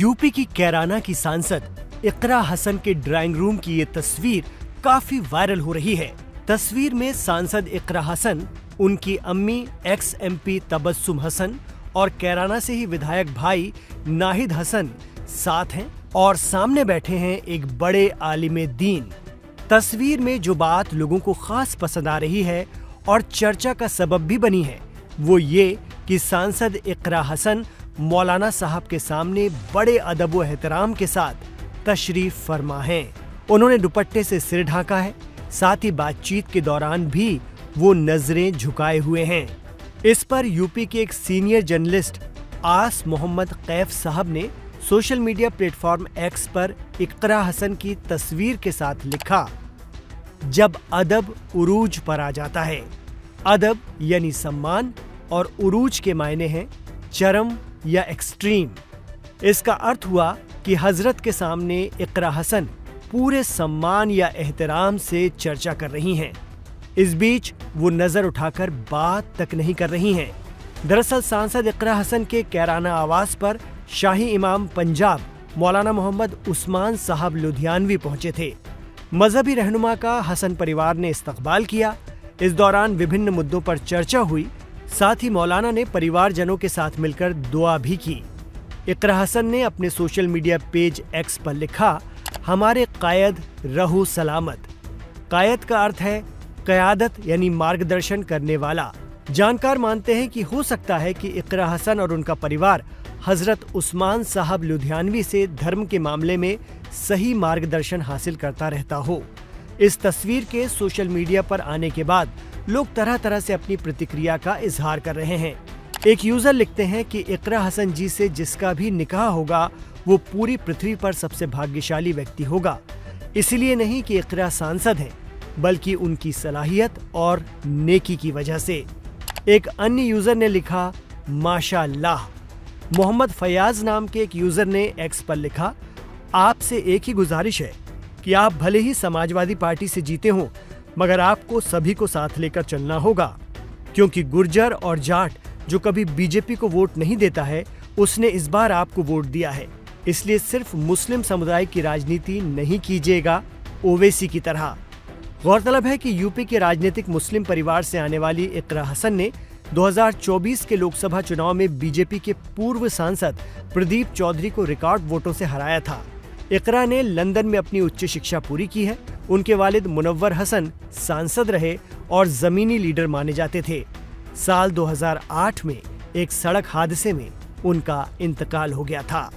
UP की कैराना की सांसद इकरा हसन के ड्राइंग रूम की ये तस्वीर काफी वायरल हो रही है। तस्वीर में सांसद इकरा हसन, उनकी अम्मी एक्स MP तबस्सुम हसन और कैराना से ही विधायक भाई नाहिद हसन साथ हैं और सामने बैठे हैं एक बड़े आलिमे दीन। तस्वीर में जो बात लोगों को खास पसंद आ रही है और चर्चा का सबब भी बनी है, वो ये कि सांसद इकरा हसन मौलाना साहब के सामने बड़े अदब व एहतराम के साथ तशरीफ फरमा हैं। उन्होंने दुपट्टे से सिर ढाका है, साथ ही बातचीत के दौरान भी वो नजरें झुकाए हुए हैं। इस पर यूपी के एक सीनियर जर्नलिस्ट आस मोहम्मद कैफ साहब ने सोशल मीडिया प्लेटफॉर्म एक्स पर इकरा हसन की तस्वीर के साथ लिखा, जब अदब उरूज पर आ जाता है। अदब यानी सम्मान और उरूज के मायने हैं चरम या एक्सट्रीम। इसका अर्थ हुआ कि हजरत के सामने इकरा हसन पूरे सम्मान या एहतराम से चर्चा कर रही हैं। इस बीच वो नजर उठाकर बात तक नहीं कर रही हैं। दरअसल सांसद इकरा हसन के कैराना आवास पर शाही इमाम पंजाब मौलाना मोहम्मद उस्मान साहब लुधियानवी पहुंचे थे। मजहबी रहनुमा का हसन परिवार ने इस्तकबाल किया। इस दौरान विभिन्न मुद्दों पर चर्चा हुई। साथ ही मौलाना ने परिवारजनों के साथ मिलकर दुआ भी की। इकरा हसन ने अपने सोशल मीडिया पेज एक्स पर लिखा, हमारे कायद रहू सलामत। कायद का अर्थ है क़यादत यानी मार्गदर्शन करने वाला। जानकार मानते हैं कि हो सकता है कि इकरा हसन और उनका परिवार हजरत उस्मान साहब लुधियानवी से धर्म के मामले में सही मार्गदर्शन हासिल करता रहता हो। इस तस्वीर के सोशल मीडिया पर आने के बाद लोग तरह तरह से अपनी प्रतिक्रिया का इजहार कर रहे हैं। एक यूजर लिखते हैं कि इकरा हसन जी से जिसका भी निकाह होगा वो पूरी पृथ्वी पर सबसे भाग्यशाली व्यक्ति होगा। इसलिए नहीं कि इकरा सांसद हैं, बल्कि उनकी सलाहियत और नेकी की वजह से। एक अन्य यूजर ने लिखा, माशाअल्लाह। मोहम्मद फयाज नाम के एक यूजर ने एक्स पर लिखा, आपसे एक ही गुजारिश है कि आप भले ही समाजवादी पार्टी से जीते हों, मगर आपको सभी को साथ लेकर चलना होगा, क्योंकि गुर्जर और जाट जो कभी बीजेपी को वोट नहीं देता है, उसने इस बार आपको वोट दिया है। इसलिए सिर्फ मुस्लिम समुदाय की राजनीति नहीं कीजिएगा ओवैसी की तरह। गौरतलब है कि यूपी के राजनीतिक मुस्लिम परिवार से आने वाली इकरा हसन ने 2024 के लोकसभा चुनाव में बीजेपी के पूर्व सांसद प्रदीप चौधरी को रिकॉर्ड वोटों से हराया था। इकरा ने लंदन में अपनी उच्च शिक्षा पूरी की है। उनके वालिद मुनव्वर हसन सांसद रहे और जमीनी लीडर माने जाते थे। साल 2008 में एक सड़क हादसे में उनका इंतकाल हो गया था।